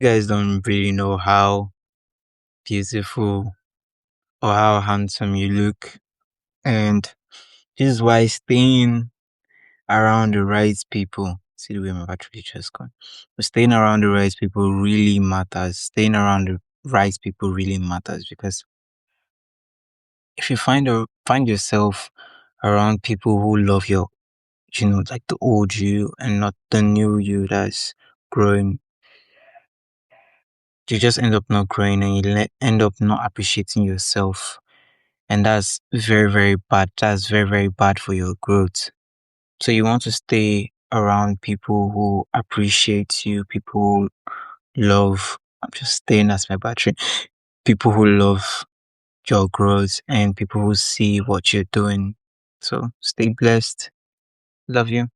You guys don't really know how beautiful or how handsome you look. And this is why staying around the right people, see the way my battery just gone. But staying around the right people really matters. Staying around the right people really matters because if you find yourself around people who love your, like the old you and not the new you that's growing, you just end up not growing and end up not appreciating yourself. And that's very, very bad. That's very, very bad for your growth. So you want to stay around people who appreciate you, people who love, I'm just staying as my battery, people who love your growth and people who see what you're doing. So stay blessed. Love you.